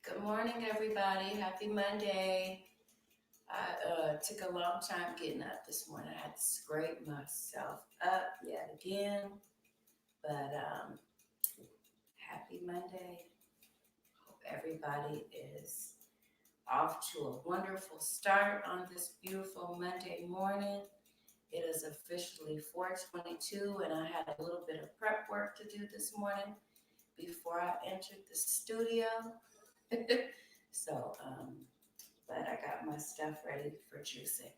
Good morning, everybody. Happy Monday. I took a long time getting up this morning. I had to scrape myself up yet again. But happy Monday. Hope everybody is off to a wonderful start on this beautiful Monday morning. It is officially 4:22, and I had a little bit of prep work to do this morning before I entered the studio. so, but I got my stuff ready for juicing.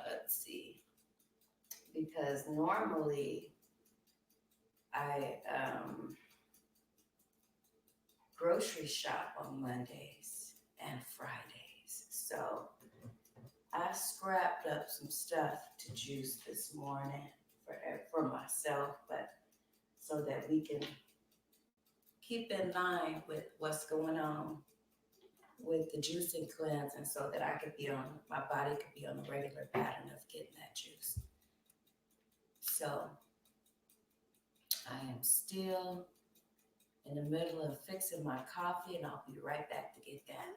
Let's see, because normally I grocery shop on Mondays and Fridays. So I scrapped up some stuff to juice this morning for myself, but so that we can keep in line with what's going on with the juicing cleanse, and so that my body could be on a regular pattern of getting that juice. So I am still in the middle of fixing my coffee, and I'll be right back to get that.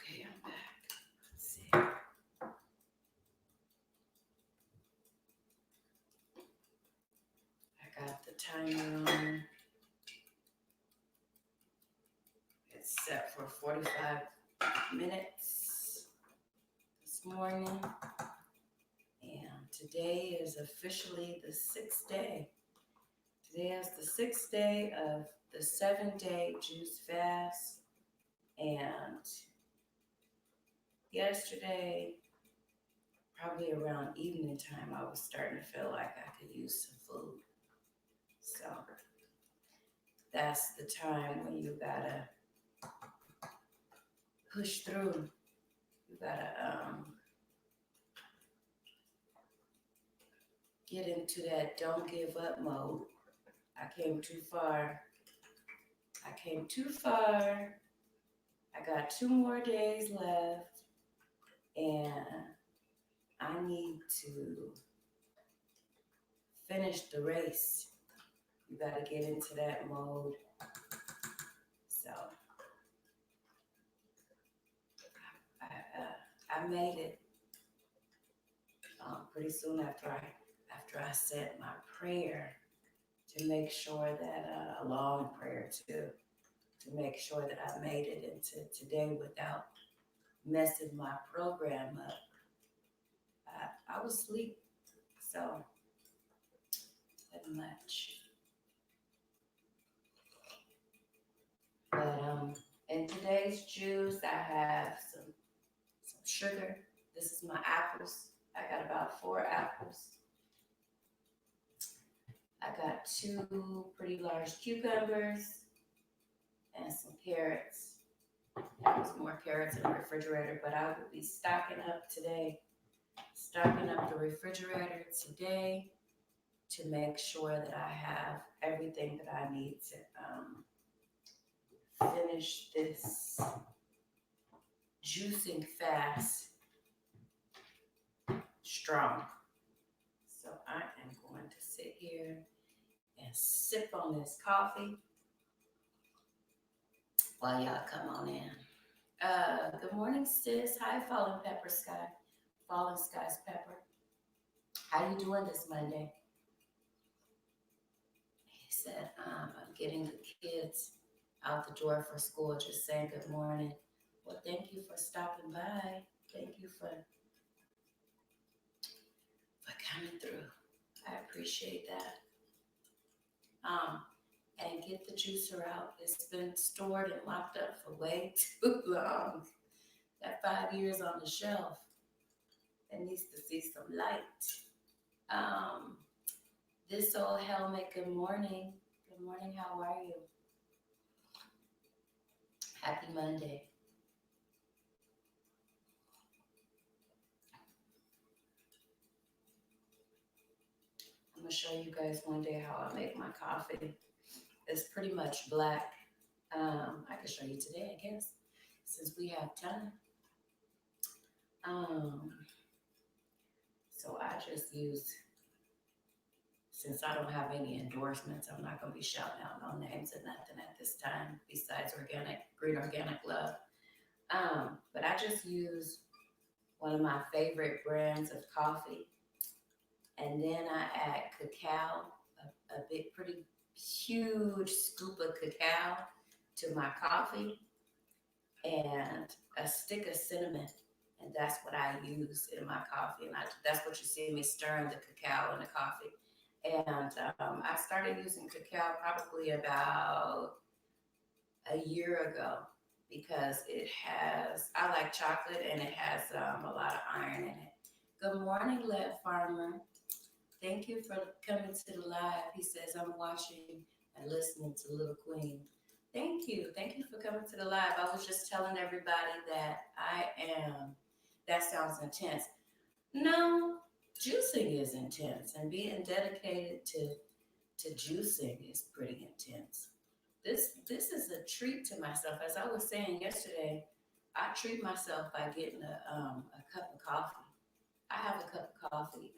Okay, I'm back. Let's see. I got the timer on. It's set for 45 minutes this morning. And today is officially the sixth day. Today is the sixth day of the 7-day juice fast. And yesterday, probably around evening time, I was starting to feel like I could use some food. So that's the time when you gotta push through. You gotta get into that don't give up mode. I came too far. I got 2 more days left, and I need to finish the race. You got to get into that mode. So I made it pretty soon after I said my prayer, to make sure that a long prayer to make sure that I made it into today without messing my program up. I was asleep, so pretty much. But in today's juice, I have some sugar. This is my apples. I got about 4 apples. I got 2 pretty large cucumbers and some carrots. There was more carrots in the refrigerator, but I will be stocking up the refrigerator today to make sure that I have everything that I need to finish this juicing fast strong. So I am going to sit here and sip on this coffee while y'all come on in. Good morning, sis. Hi, Fallen Pepper Sky. Fallen Skies Pepper. How you doing this Monday? He said, I'm getting the kids out the door for school, just saying good morning. Well, thank you for stopping by. Thank you for coming through. I appreciate that. And get the juicer out. It's been stored and locked up for way too long. That 5 years on the shelf. It needs to see some light. This old helmet, good morning. Good morning, how are you? Happy Monday. I'm gonna show you guys one day how I make my coffee. It's pretty much black. I can show you today, I guess, since we have time. Um, so I just use, since I don't have any endorsements, I'm not gonna be shouting out no names or nothing at this time besides organic, green organic love. But I just use one of my favorite brands of coffee, and then I add cacao, a big, pretty huge scoop of cacao to my coffee, and a stick of cinnamon. And that's what I use in my coffee. And that's what you see me stirring the cacao in the coffee. And I started using cacao probably about a year ago because I like chocolate and it has a lot of iron in it. Good morning, Lead Farmer. Thank you for coming to the live. He says, I'm watching and listening to Little Queen. Thank you. Thank you for coming to the live. I was just telling everybody that that sounds intense. No, juicing is intense, and being dedicated to juicing is pretty intense. This is a treat to myself. As I was saying yesterday, I treat myself by getting a cup of coffee. I have a cup of coffee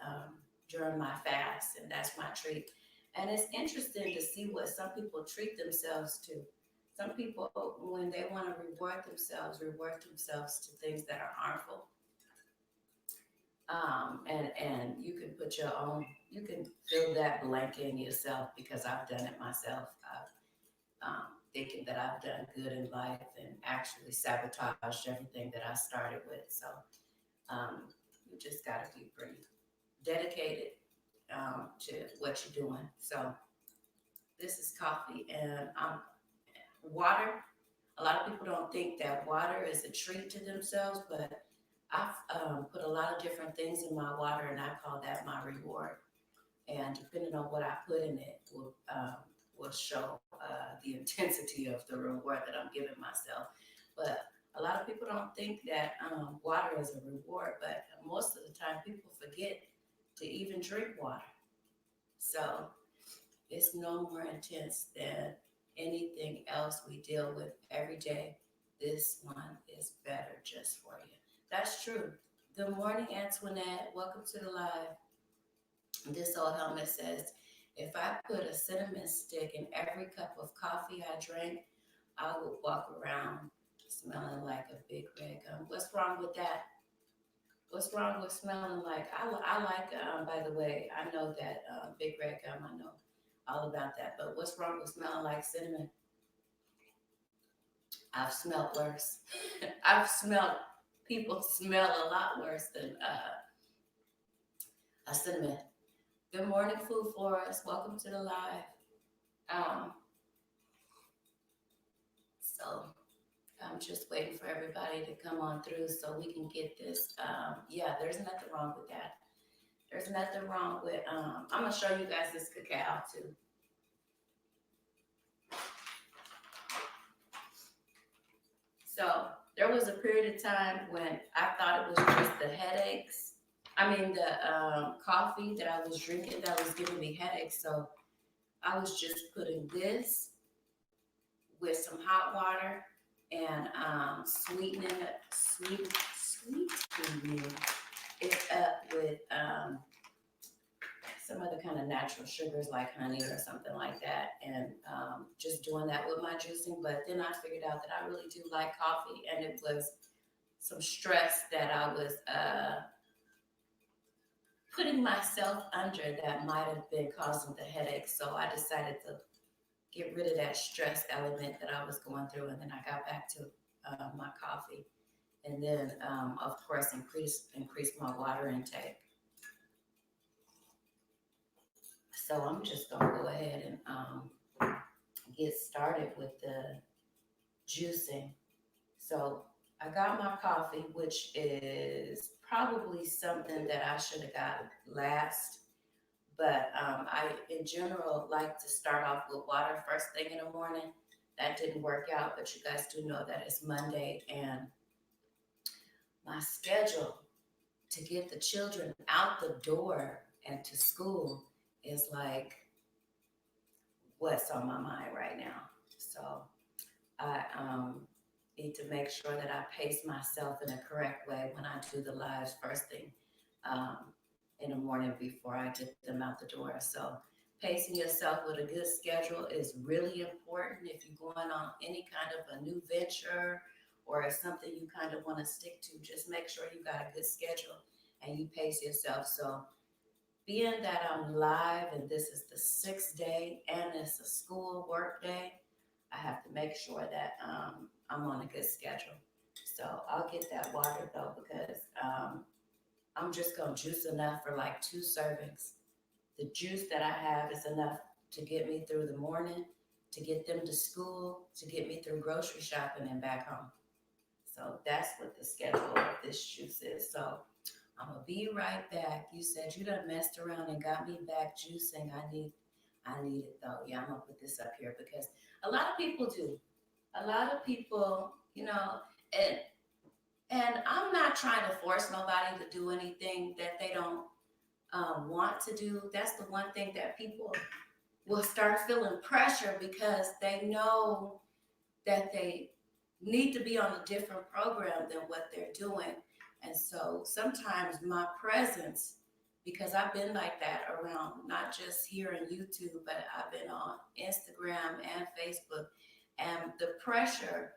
during my fast, and that's my treat. And it's interesting to see what some people treat themselves to. Some people, when they want to reward themselves to things that are harmful. And you can put your own, you can fill that blank in yourself because I've done it myself. Thinking that I've done good in life and actually sabotaged everything that I started with. So um, you just got to be pretty dedicated to what you're doing. So this is coffee and water. A lot of people don't think that water is a treat to themselves, but I've put a lot of different things in my water, and I call that my reward. And depending on what I put in it, will show the intensity of the reward that I'm giving myself. But a lot of people don't think that water is a reward, but most of the time people forget to even drink water. So it's no more intense than anything else we deal with every day. This one is better just for you. That's true. Good morning, Antoinette. Welcome to the live. This old helmet says, if I put a cinnamon stick in every cup of coffee I drink, I would walk around smelling like a big red gum. What's wrong with that? What's wrong with smelling like? I like. By the way, I know that big red gum. I know all about that. But what's wrong with smelling like cinnamon? I've smelled worse. I've smelled people smell a lot worse than a cinnamon. Good morning, Food Florist. Welcome to the live. Um, so I'm just waiting for everybody to come on through so we can get this. Yeah, there's nothing wrong with that. There's nothing wrong with. I'm gonna show you guys this cacao too. So there was a period of time when I thought it was just the headaches. I mean the coffee that I was drinking that was giving me headaches. So I was just putting this with some hot water and sweetening it up with some other kind of natural sugars like honey or something like that, and just doing that with my juicing. But then I figured out that I really do like coffee, and it was some stress that I was putting myself under that might have been causing the headache. So I decided to get rid of that stress element that I was going through, and then I got back to my coffee, and then of course increase my water intake. So I'm just gonna go ahead and get started with the juicing. So I got my coffee, which is probably something that I should have got last. But I, in general, like to start off with water first thing in the morning that didn't work out, but you guys do know that it's Monday, and my schedule to get the children out the door and to school is like what's on my mind right now. So I need to make sure that I pace myself in a correct way when I do the lives first thing um, in the morning before I get them out the door. So pacing yourself with a good schedule is really important if you're going on any kind of a new venture or it's something you kind of want to stick to. Just make sure you got a good schedule and you pace yourself. So being that I'm live and this is the sixth day and it's a school work day, I have to make sure that I'm on a good schedule. So I'll get that water though because I'm just gonna juice enough for like 2 servings. The juice that I have is enough to get me through the morning, to get them to school, to get me through grocery shopping and back home. So that's what the schedule of this juice is. So I'm gonna be right back. You said you done messed around and got me back juicing. I need it though. Yeah, I'm gonna put this up here because a lot of people do. A lot of people, and I'm not trying to force nobody to do anything that they don't want to do. That's the one thing that people will start feeling pressure because they know that they need to be on a different program than what they're doing. And so sometimes my presence, because I've been like that around not just here on YouTube, but I've been on Instagram and Facebook, and the pressure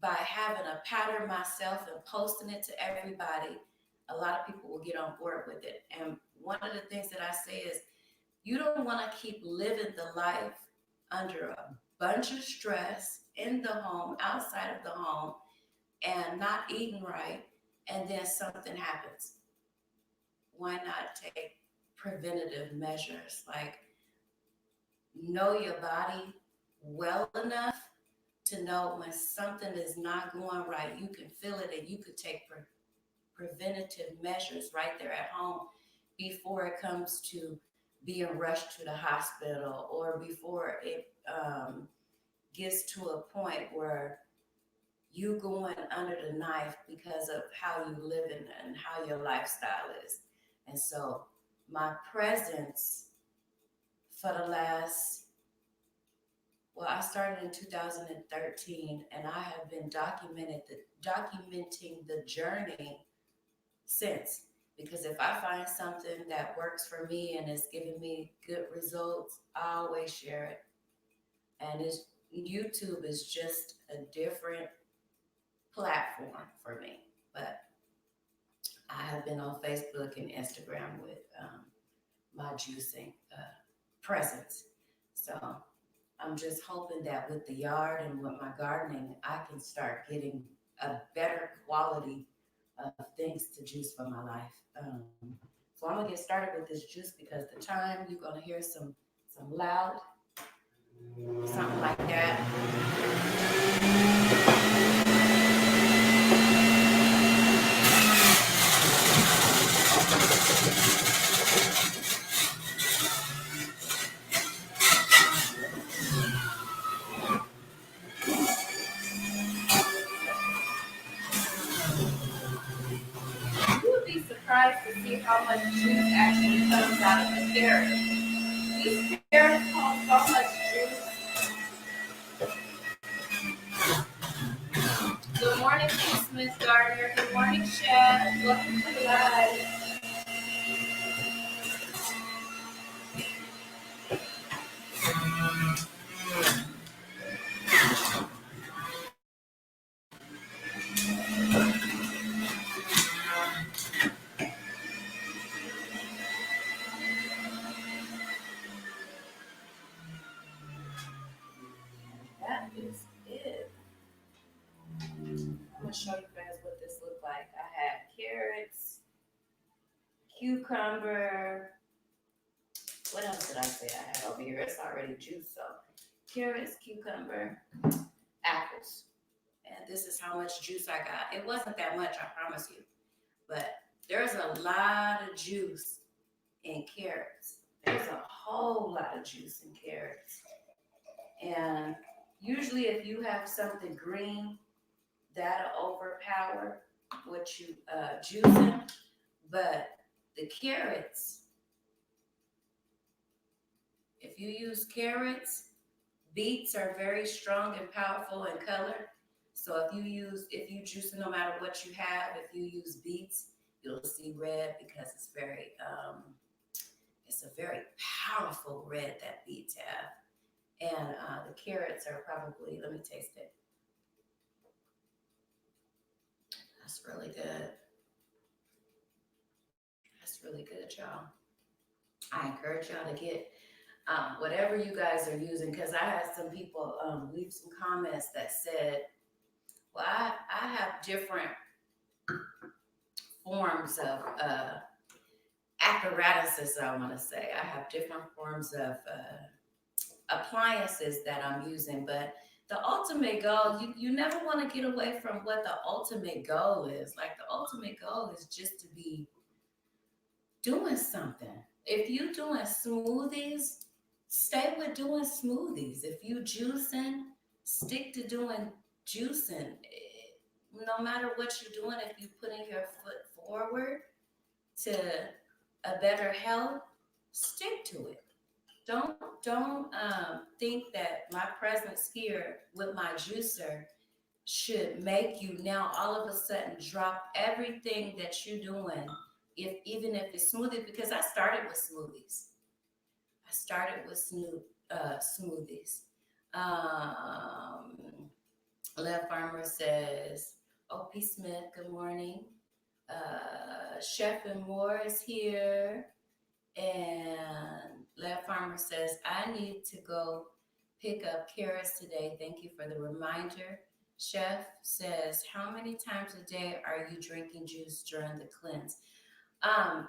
by having a pattern myself and posting it to everybody, a lot of people will get on board with it. And one of the things that I say is you don't want to keep living the life under a bunch of stress in the home, outside of the home, and not eating right, and then something happens. Why not take preventative measures? Like know your body well enough to know when something is not going right. You can feel it and you could take preventative measures right there at home before it comes to being rushed to the hospital or before it gets to a point where you going under the knife because of how you live and how your lifestyle is. And so my presence for the last, well, I started in 2013 and I have been documenting the journey since. Because if I find something that works for me and is giving me good results, I always share it. And YouTube is just a different platform for me. But I have been on Facebook and Instagram with my juicing presence. So I'm just hoping that with the yard and with my gardening, I can start getting a better quality of things to juice for my life. So I'm gonna get started with this juice because the time you're gonna hear some loud, something like that. You would be surprised to see how much juice actually comes out of the carrot. These carrots hold so much juice. Good morning, Miss Gardner. Good morning, Chef. Welcome to the live. That is it. I'm gonna show you guys what this looked like. I had carrots, cucumber. What else did I say I had over here? It's already juice, so carrots, cucumber, apples. And this is how much juice I got. It wasn't that much, I promise you. But there's a lot of juice in carrots. There's a whole lot of juice in carrots. And Usually, if you have something green, that'll overpower what you juicing. But the carrots, if you use carrots, beets are very strong and powerful in color. So if you juice no matter what you have, if you use beets, you'll see red because it's a very powerful red that beets have. And the carrots are probably, let me taste it. That's really good. That's really good, y'all. I encourage y'all to get whatever you guys are using because I had some people leave some comments that said, well, I have different forms of apparatuses, I want to say. I have different forms of appliances that I'm using, but the ultimate goal, you never want to get away from what the ultimate goal is. Like the ultimate goal is just to be doing something. If you doing smoothies, stay with doing smoothies. If you juicing, stick to doing juicing. No matter what you're doing, if you putting your foot forward to a better health, stick to it. Don't think that my presence here with my juicer should make you now all of a sudden drop everything that you're doing. If even if it's smoothies, because I started with smoothies. I started with smoothies. Um, Lev Farmer says, "O.P. Smith, good morning. Chef and Moore is here." And Lev Farmer says, "I need to go pick up carrots today. Thank you for the reminder." Chef says, "How many times a day are you drinking juice during the cleanse?" Um,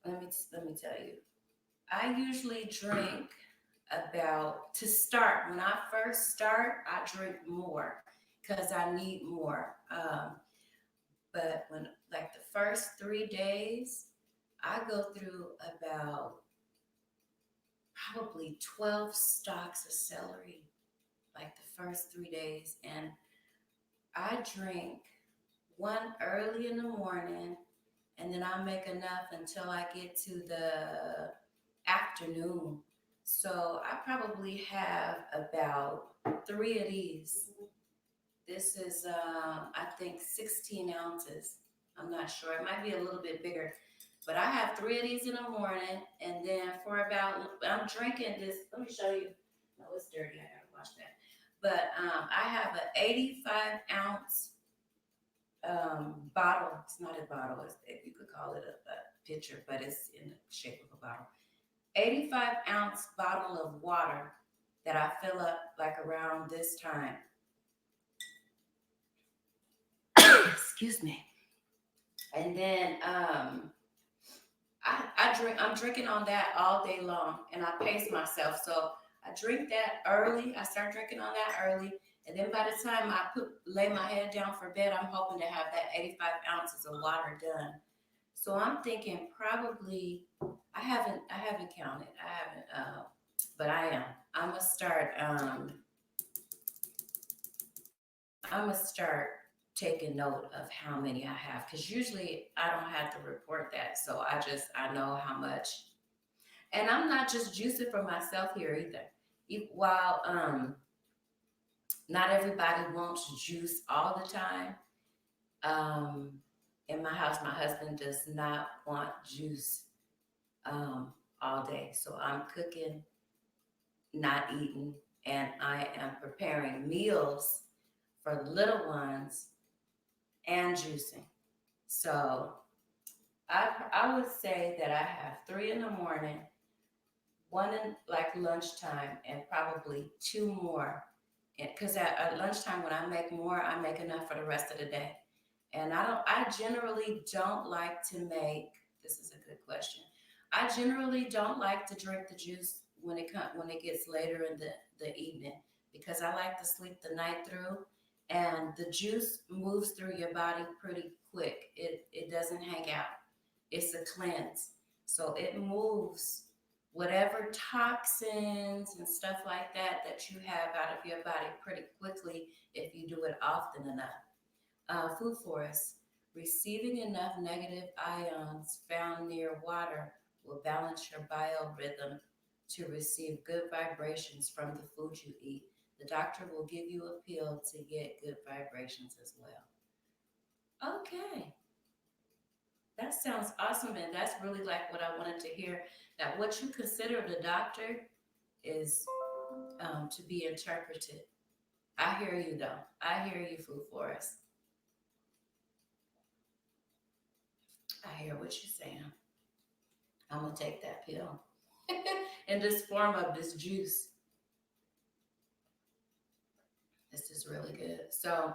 let me tell you. I usually drink about to start. When I first start, I drink more because I need more. But when like the first 3 days, I go through about probably 12 stalks of celery, like the first 3 days, and I drink one early in the morning, and then I make enough until I get to the afternoon. So I probably have about three of these. This is, I think, 16 ounces. I'm not sure. It might be a little bit bigger. But I have three of these in the morning. And then for about, I'm drinking this. Let me show you. No, it's dirty. I got to wash that. But I have an 85-ounce bottle. It's not a bottle. You could call it a pitcher, but it's in the shape of a bottle. 85-ounce bottle of water that I fill up like around this time. Excuse me. And then I'm drinking on that all day long, and I pace myself. So I drink that early. I start drinking on that early, and then by the time I lay my head down for bed, I'm hoping to have that 85 ounces of water done. So I'm thinking probably I haven't counted. I haven't but I am. I'm gonna start I'm gonna start taking note of how many I have because usually I don't have to report that. So I know how much. And I'm not just juicing for myself here either. While not everybody wants juice all the time, um, in my house, my husband does not want juice all day. So I'm cooking, not eating, and I am preparing meals for the little ones and juicing. So I would say that I have three in the morning, one in like lunchtime, and probably two more. Because at lunchtime when I make more, I make enough for the rest of the day. And I generally don't like to make. This is a good question. I generally don't like to drink the juice when it gets later in the evening because I like to sleep the night through, and the juice moves through your body pretty quick. It doesn't hang out. It's a cleanse, so it moves whatever toxins and stuff like that that you have out of your body pretty quickly if you do it often enough. Food forest. Receiving enough negative ions found near water will balance your biorhythm to receive good vibrations from the food you eat. The doctor will give you a pill to get good vibrations as well. Okay, that sounds awesome, and that's really like what I wanted to hear. That what you consider the doctor is to be interpreted. I hear you though. I hear you, Food Forest. I hear what you're saying. I'm gonna take that pill in this form of this juice. This is really good. So,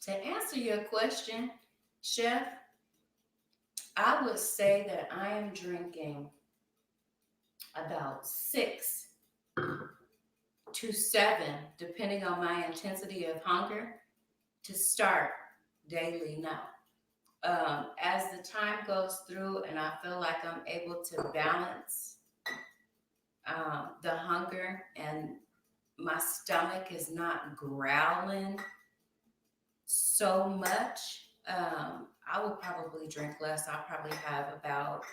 to answer your question, Chef, I would say that I am drinking about 6 to 7, depending on my intensity of hunger, to start daily now. As the time goes through and I feel like I'm able to balance the hunger and my stomach is not growling so much, I would probably drink less. I'll probably have about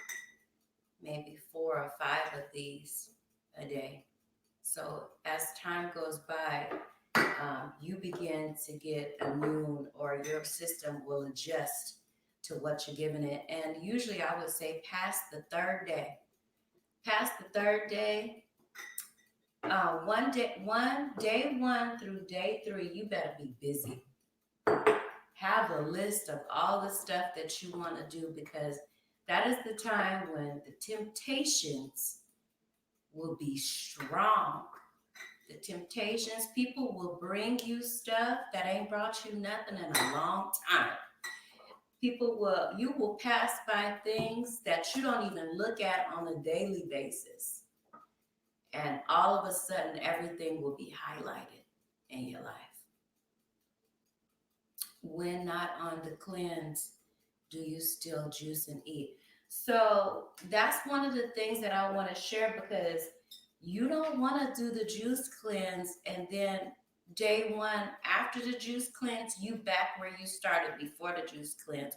maybe 4 or 5 of these a day. So as time goes by, you begin to get immune or your system will adjust to what you're giving it. And usually I would say past the third day, day one through day 3, you better be busy. Have a list of all the stuff that you want to do because that is the time when the temptations will be strong. The temptations, people will bring you stuff that ain't brought you nothing in a long time. You will pass by things that you don't even look at on a daily basis. And all of a sudden, everything will be highlighted in your life. When not on the cleanse, do you still juice and eat? So that's one of the things that I want to share because you don't want to do the juice cleanse and then day one after the juice cleanse, you back where you started before the juice cleanse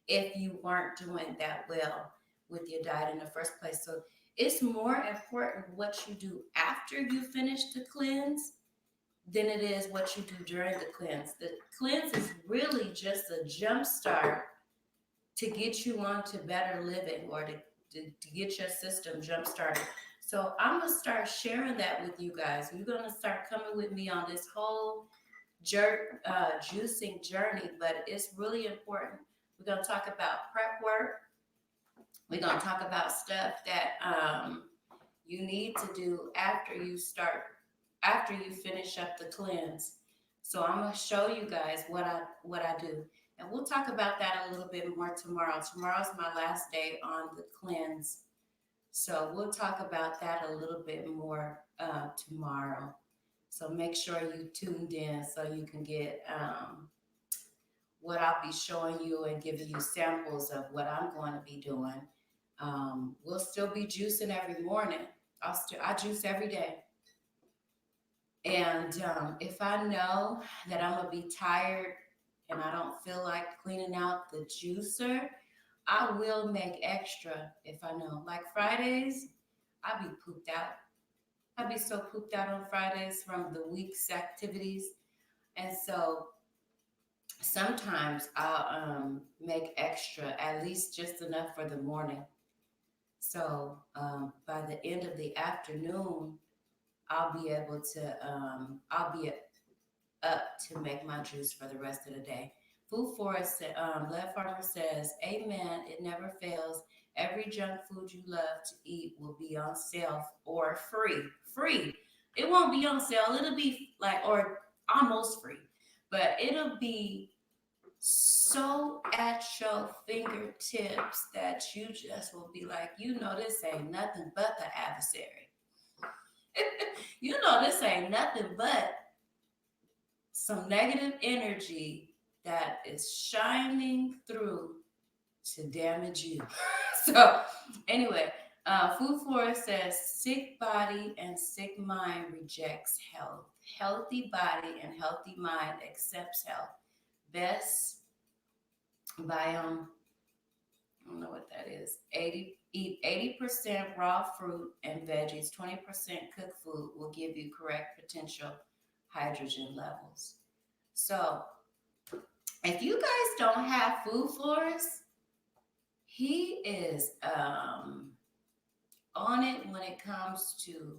if you weren't doing that well with your diet in the first place. So it's more important what you do after you finish the cleanse than it is what you do during the cleanse. The cleanse is really just a jump start to get you on to better living or to get your system jump started. So I'm gonna start sharing that with you guys. You're gonna start coming with me on this whole juicing journey, but it's really important. We're gonna talk about prep work. We're gonna talk about stuff that you need to do after you finish up the cleanse. So I'm gonna show you guys what I do. And we'll talk about that a little bit more tomorrow. Tomorrow's my last day on the cleanse. So we'll talk about that a little bit more tomorrow. So make sure you tuned in so you can get what I'll be showing you and giving you samples of what I'm going to be doing. We'll still be juicing every morning. I juice every day. And if I know that I'm gonna be tired and I don't feel like cleaning out the juicer, I will make extra if I know. Like Fridays, I'll be pooped out. I'll be so pooped out on Fridays from the week's activities. And so sometimes I'll make extra, at least just enough for the morning. So by the end of the afternoon, I'll be able to, I'll be up to make my juice for the rest of the day. Food Forest, Lev Farmer says, Amen, it never fails. Every junk food you love to eat will be on sale or free. Free. It won't be on sale. It'll be like, or almost free, but it'll be so at your fingertips that you just will be like, this ain't nothing but the adversary. This ain't nothing but some negative energy that is shining through to damage you. So, anyway, Food Florist says sick body and sick mind rejects health. Healthy body and healthy mind accepts health. Best biome, I don't know what that is. 80 eat 80% raw fruit and veggies, 20% cooked food will give you correct potential hydrogen levels. So if you guys don't have Food Florist, he is on it when it comes to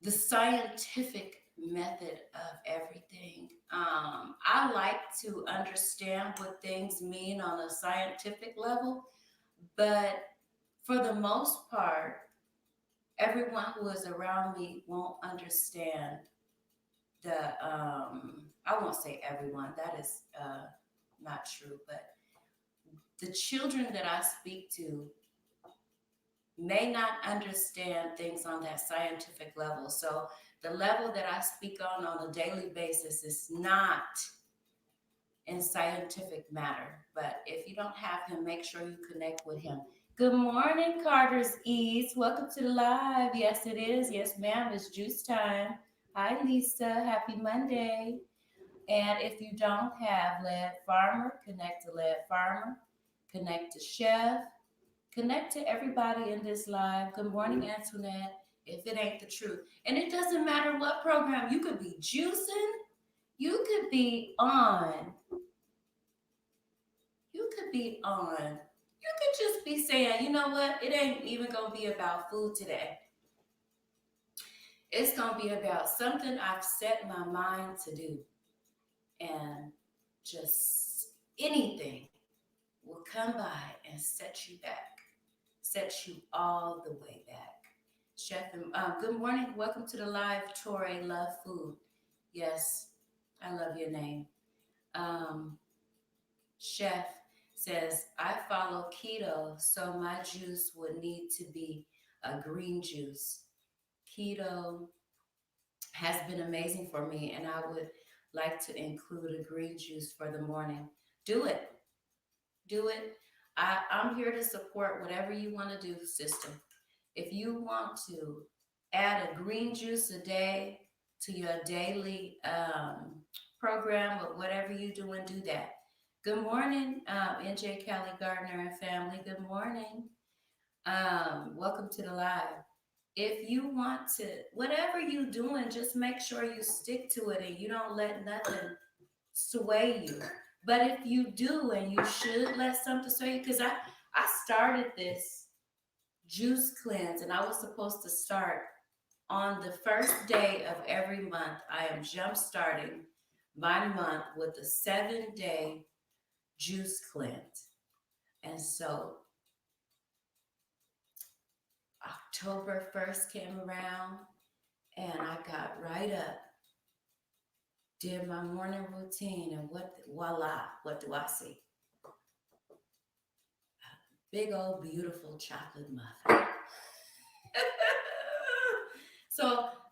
the scientific method of everything. I like to understand what things mean on a scientific level, but for the most part, everyone who is around me won't understand I won't say everyone, that is not true, but the children that I speak to may not understand things on that scientific level. So the level that I speak on a daily basis is not in scientific matter. But if you don't have him, make sure you connect with him. Good morning, Carter's Ease. Welcome to the live. Yes, it is. Yes, ma'am. It's juice time. Hi, Lisa. Happy Monday. And if you don't have Lead Farmer, connect to Lead Farmer, connect to Chef, connect to everybody in this live. Good morning, Antoinette. If it ain't the truth. And it doesn't matter what program. You could be juicing. You could be on. You could be on. You could just be saying, you know what? It ain't even going to be about food today. It's going to be about something I've set my mind to do. And just anything will come by and set you back, set you all the way back. Chef, good morning. Welcome to the live, Torre Love Food. Yes, I love your name. Chef says, I follow keto, so my juice would need to be a green juice. Keto has been amazing for me, and I would like to include a green juice for the morning. Do it. Do it. I'm here to support whatever you want to do, sister. If you want to add a green juice a day to your daily program or whatever you're doing, do that. Good morning, NJ Kelly Gardner and family. Good morning. Welcome to the live. If you want to, whatever you're doing, just make sure you stick to it and you don't let nothing sway you. But if you do, and you should let something sway you, because I started this juice cleanse and I was supposed to start on the first day of every month. I am jump starting my month with a 7-day juice cleanse. And so October 1st came around and I got right up, did my morning routine, and voila, what do I see? A big old beautiful chocolate muffin.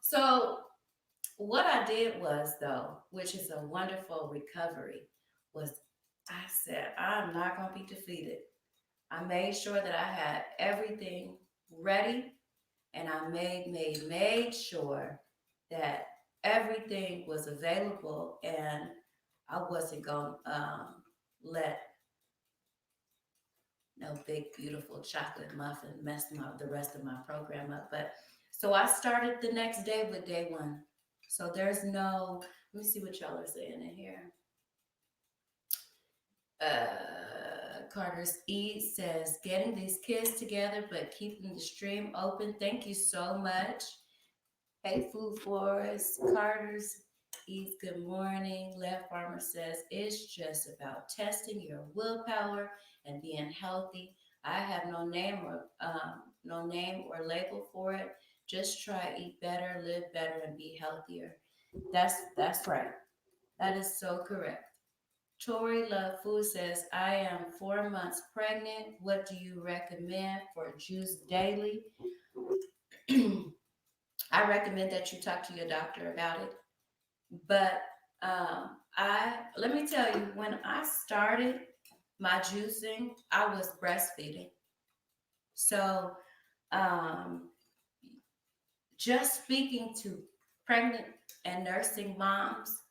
So what I did was, though, which is a wonderful recovery, was I said, I'm not going to be defeated. I made sure that I had everything ready, and I made sure that everything was available, and I wasn't going to let no big beautiful chocolate muffin mess the rest of my program up. But so I started the next day with day one. So there's no, let me see what y'all are saying in here. Carter's E says, getting these kids together, but keeping the stream open. Thank you so much. Hey, Food Florist. Carter's E's good morning. Left Farmer says, it's just about testing your willpower and being healthy. I have no name or label for it. Just try, eat better, live better, and be healthier. That's right. That is so correct. Tori Love Food says, I am 4 months pregnant. What do you recommend for juice daily? I recommend that you talk to your doctor about it. But let me tell you, when I started my juicing, I was breastfeeding. So, um, just speaking to pregnant and nursing moms,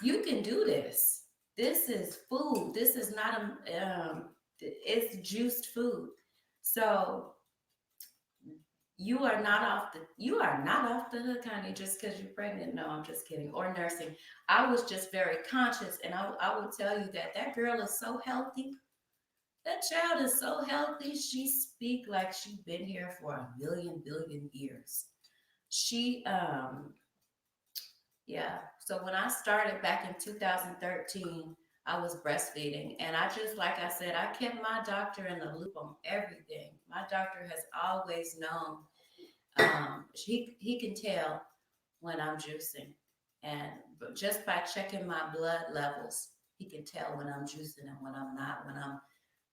you can do this. This is food. This is not it's juiced food. So you are not off the hook, honey, just because you're pregnant. No, I'm just kidding. Or nursing. I was just very conscious, and I will tell you that that girl is so healthy. That child is so healthy. She speak like she's been here for a million billion years. She Yeah. So when I started back in 2013, I was breastfeeding. And I just, like I said, I kept my doctor in the loop on everything. My doctor has always known, he can tell when I'm juicing. And just by checking my blood levels, he can tell when I'm juicing and when I'm not,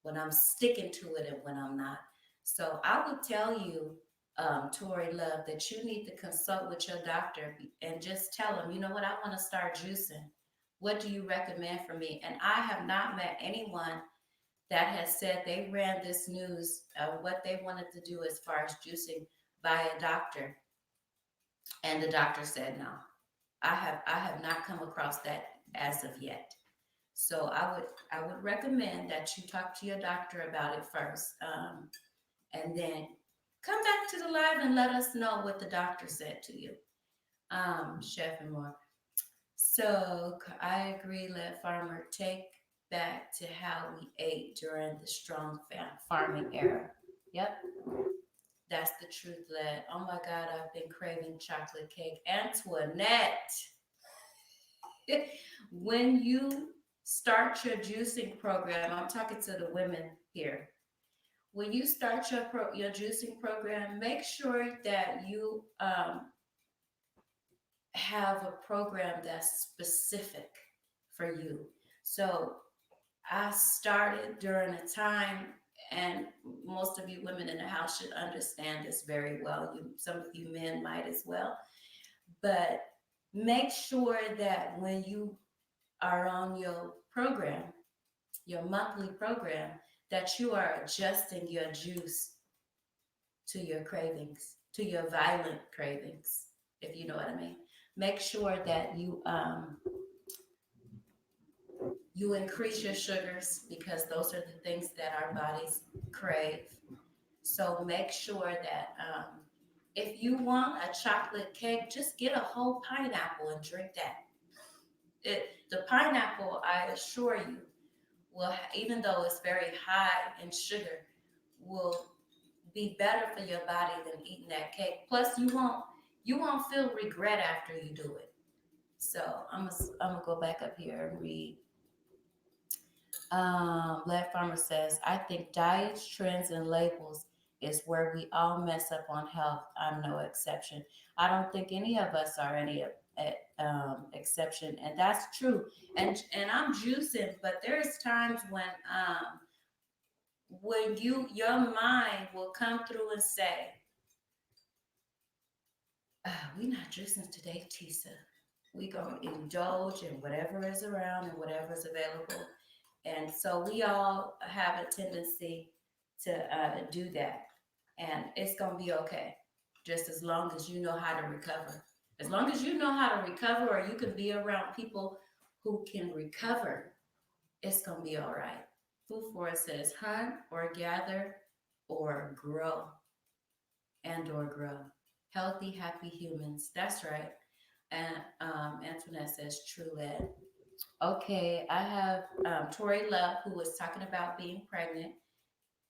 when I'm sticking to it and when I'm not. So I would tell you, Tori Love, that you need to consult with your doctor and just tell him, you know what, I want to start juicing. What do you recommend for me? And I have not met anyone that has said they ran this news of what they wanted to do as far as juicing by a doctor, and the doctor said no. I have not come across that as of yet. So I would recommend that you talk to your doctor about it first, and then come back to the live and let us know what the doctor said to you, Chef and more. So I agree. Let farmer take back to how we ate during the strong farming era. Yep, that's the truth, lad. Oh my God, I've been craving chocolate cake. Antoinette, when you start your juicing program, I'm talking to the women here. When you start your juicing program, make sure that you have a program that's specific for you. So I started during a time, and most of you women in the house should understand this very well. Some of you men might as well. But make sure that when you are on your program, your monthly program, that you are adjusting your juice to your cravings, to your violent cravings, if you know what I mean. Make sure that you increase your sugars, because those are the things that our bodies crave. So make sure that if you want a chocolate cake, just get a whole pineapple and drink that. The pineapple, I assure you, will, even though it's very high in sugar, will be better for your body than eating that cake. Plus, you won't feel regret after you do it. So I'm gonna go back up here and read. Lad Farmer says, I think diets, trends, and labels is where we all mess up on health. I'm no exception. I don't think any of us are any exception, and that's true. And I'm juicing, but there's times when your mind will come through and say, "We not juicing today, Tisa. We gonna indulge in whatever is around and whatever is available." And so we all have a tendency to do that, and it's gonna be okay, just as long as you know how to recover. As long as you know how to recover, or you can be around people who can recover, it's gonna be all right. Food for it says hunt or gather or grow, and or grow. Healthy, happy humans. That's right. And Antoinette says true lead. Okay, I have Tori Love, who was talking about being pregnant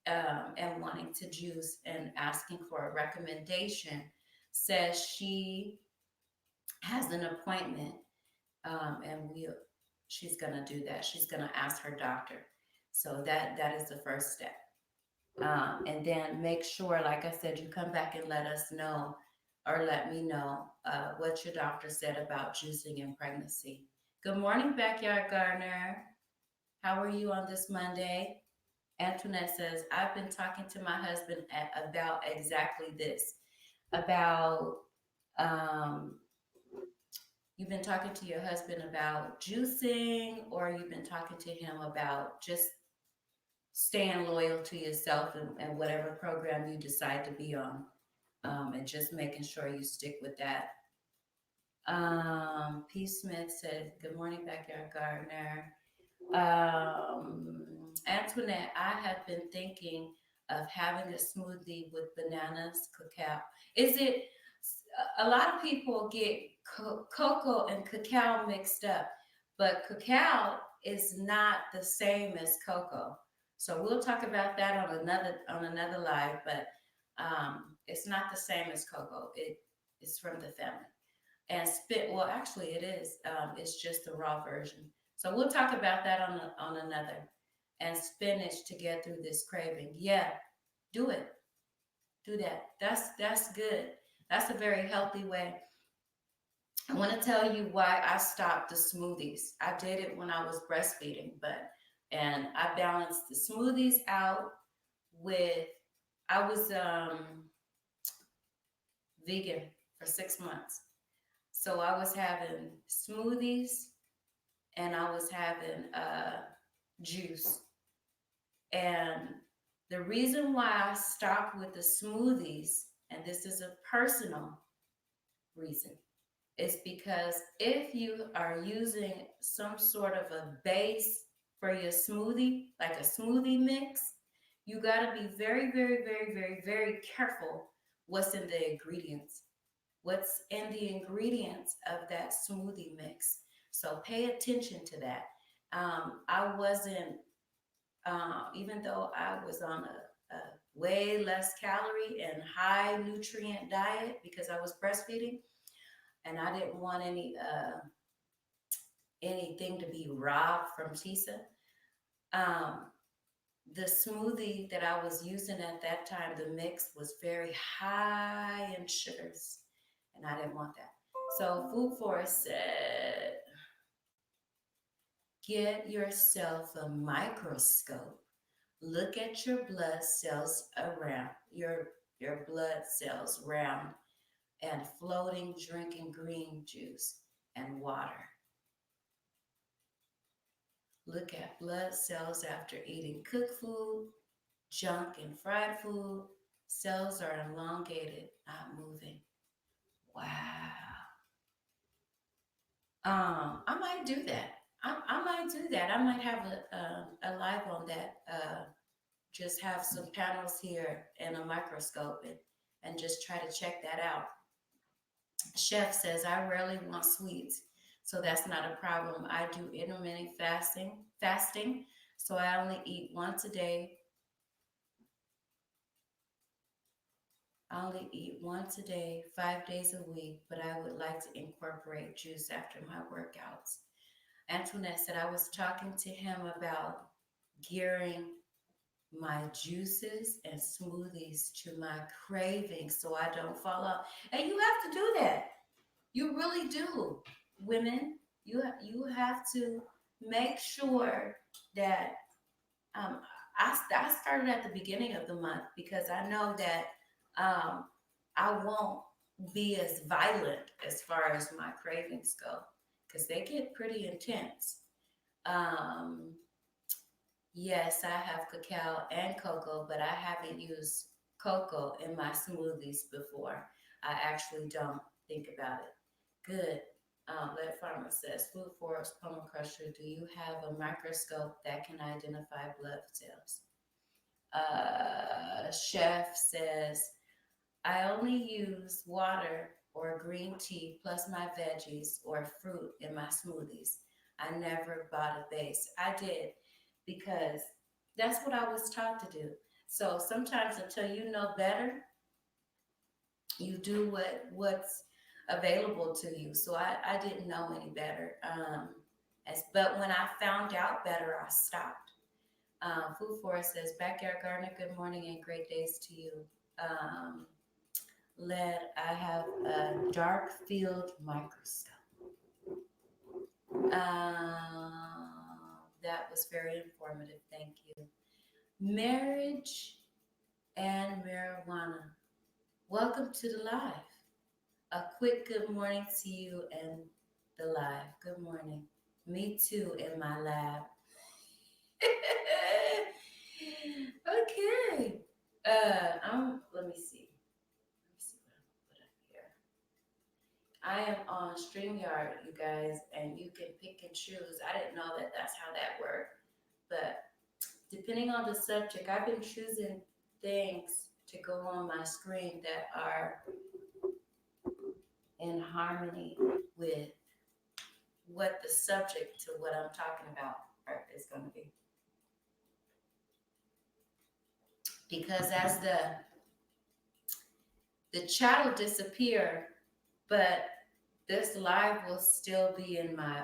and wanting to juice and asking for a recommendation. Says she has an appointment, and she's gonna do that. She's gonna ask her doctor. So that is the first step. And then make sure, like I said, you come back and let us know, or let me know what your doctor said about juicing in pregnancy. Good morning, Backyard Gardener. How are you on this Monday? Antoinette says, I've been talking to my husband about exactly this. About, um, you've been talking to your husband about juicing, or you've been talking to him about just staying loyal to yourself and whatever program you decide to be on, and just making sure you stick with that. P. Smith said, "Good morning, backyard gardener." Antoinette, I have been thinking of having a smoothie with bananas, cacao. Is it? A lot of people get cocoa and cacao mixed up, but cacao is not the same as cocoa. So we'll talk about that on another live, but it's not the same as cocoa. It's from the family. And spit, well, actually, it is. It's just the raw version. So we'll talk about that on another. And spinach to get through this craving. Yeah, do it. Do that. That's good. That's a very healthy way. I want to tell you why I stopped the smoothies. I did it when I was breastfeeding, and I balanced the smoothies out with I was vegan for 6 months. So I was having smoothies and I was having juice. And the reason why I stopped with the smoothies, and this is a personal reason, is because if you are using some sort of a base for your smoothie, like a smoothie mix, you got to be very, very, very, very, very careful what's in the ingredients. What's in the ingredients of that smoothie mix. So pay attention to that. I wasn't, even though I was on a way less calorie and high nutrient diet because I was breastfeeding, and I didn't want anything to be robbed from Tisa. Um, the smoothie that I was using at that time, the mix was very high in sugars, and I didn't want that. So Food Forest said, get yourself a microscope. Look at your blood cells around your blood cells round and floating, drinking green juice and water. Look at blood cells after eating cooked food, junk and fried food. Cells are elongated, not moving. Wow. I might do that. I might do that. I might have a live on that. Just have some panels here and a microscope and just try to check that out. Chef says, I rarely want sweets, so that's not a problem. I do intermittent fasting, so I only eat once a day. I only eat once a day, 5 days a week, but I would like to incorporate juice after my workouts. Antoinette said, I was talking to him about gearing my juices and smoothies to my cravings so I don't fall off. And you have to do that. You really do, women. You have to make sure that um, I started at the beginning of the month because I know that um, I won't be as violent as far as my cravings go because they get pretty intense. Um, yes, I have cacao and cocoa, but I haven't used cocoa in my smoothies before. I actually don't think about it. Good. Lead Farmer says, Food Forest Plumber Crusher, do you have a microscope that can identify blood cells? Chef says, I only use water or green tea plus my veggies or fruit in my smoothies. I never bought a base. I did because that's what I was taught to do. So sometimes until you know better, you do what's available to you. So I didn't know any better. But when I found out better, I stopped. Food Forest says, Backyard Gardener, good morning and great days to you. Um, I have a dark field microscope. That was very informative. Thank you. Marriage and marijuana. Welcome to the live. A quick good morning to you and the live. Good morning. Me too in my lab. Okay. Let me see. Let me see what I put up here. I am on StreamYard, you guys, and you can pick and choose. I didn't know that that's how that worked. But depending on the subject, I've been choosing things to go on my screen that are in harmony with what the subject to what I'm talking about is going to be. Because as the chat will disappear, but this live will still be in my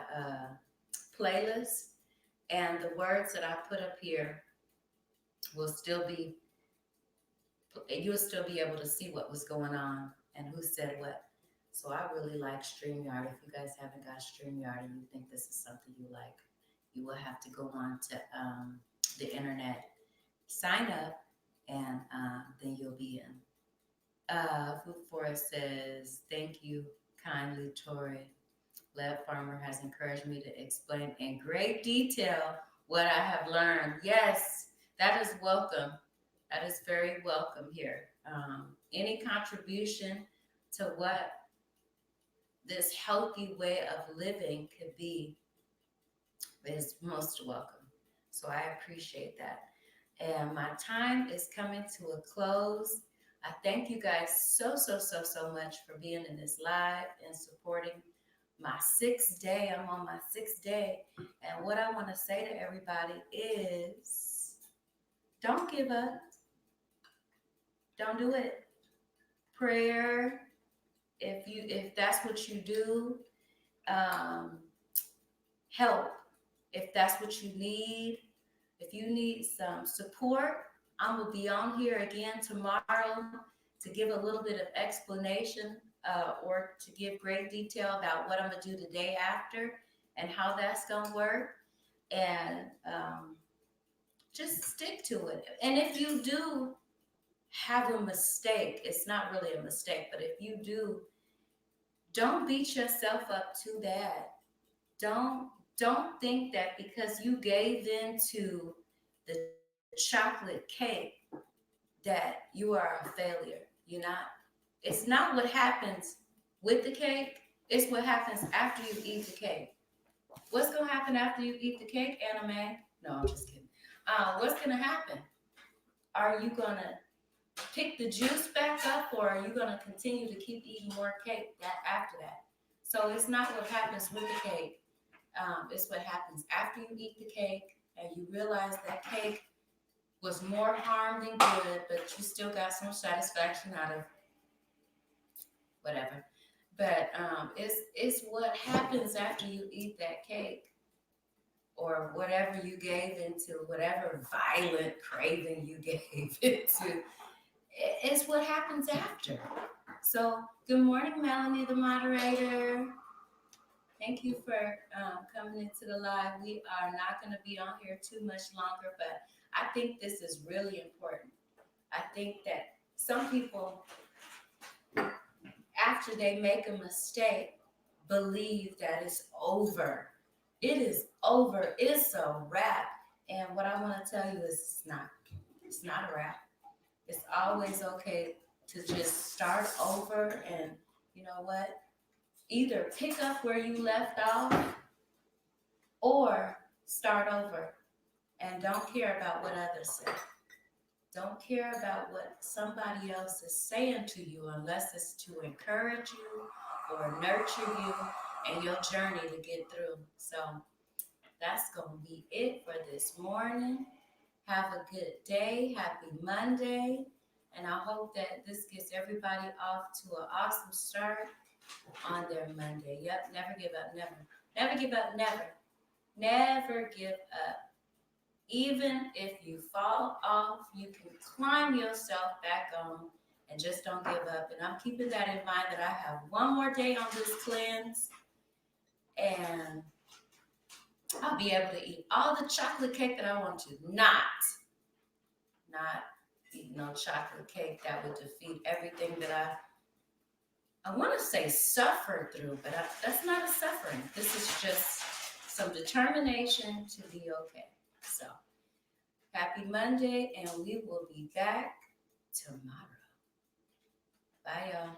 playlist, and the words that I put up here will still be. You'll still be able to see what was going on and who said what. So I really like StreamYard. If you guys haven't got StreamYard and you think this is something you like, you will have to go on to the internet, sign up, and then you'll be in. Food Forest says, thank you kindly, Tori. Lev Farmer has encouraged me to explain in great detail what I have learned. Yes, that is welcome. That is very welcome here. Any contribution to what this healthy way of living could be is most welcome. So I appreciate that. And my time is coming to a close. I thank you guys so much for being in this live and supporting my 6th day. I'm on my 6th day. And what I want to say to everybody is don't give up. Don't do it. Prayer, if that's what you do, um, help if that's what you need. If you need some support, I'm gonna be on here again tomorrow to give a little bit of explanation or to give great detail about what I'm gonna do the day after and how that's gonna work. And just stick to it. And if you do have a mistake, it's not really a mistake, but if you do, don't beat yourself up too bad. Don't think that because you gave in to the chocolate cake that you are a failure. You're not. It's not what happens with the cake, it's what happens after you eat the cake. What's gonna happen after you eat the cake, Anime? No, I'm just kidding. What's gonna happen? Are you gonna pick the juice back up, or are you gonna continue to keep eating more cake that after that? So it's not what happens with the cake. It's what happens after you eat the cake and you realize that cake was more harm than good, but you still got some satisfaction out of whatever. But it's what happens after you eat that cake or whatever you gave into, whatever violent craving you gave into. It's what happens after. So, good morning, Melanie, the moderator. Thank you for coming into the live. We are not going to be on here too much longer, but I think this is really important. I think that some people, after they make a mistake, believe that it's over. It is over. It's a wrap. And what I want to tell you is it's not. It's not a wrap. It's always okay to just start over and you know what? Either pick up where you left off or start over and don't care about what others say. Don't care about what somebody else is saying to you unless it's to encourage you or nurture you and your journey to get through. So that's going to be it for this morning. Have a good day. Happy Monday. And I hope that this gets everybody off to an awesome start on their Monday. Yep, never give up, never. Never give up, never. Never give up. Even if you fall off, you can climb yourself back on and just don't give up. And I'm keeping that in mind that I have one more day on this cleanse and I'll be able to eat all the chocolate cake that I want to. Not eat no chocolate cake that would defeat everything that I want to say suffered through, but that's not a suffering. This is just some determination to be okay. So Happy Monday, and we will be back tomorrow. Bye, y'all.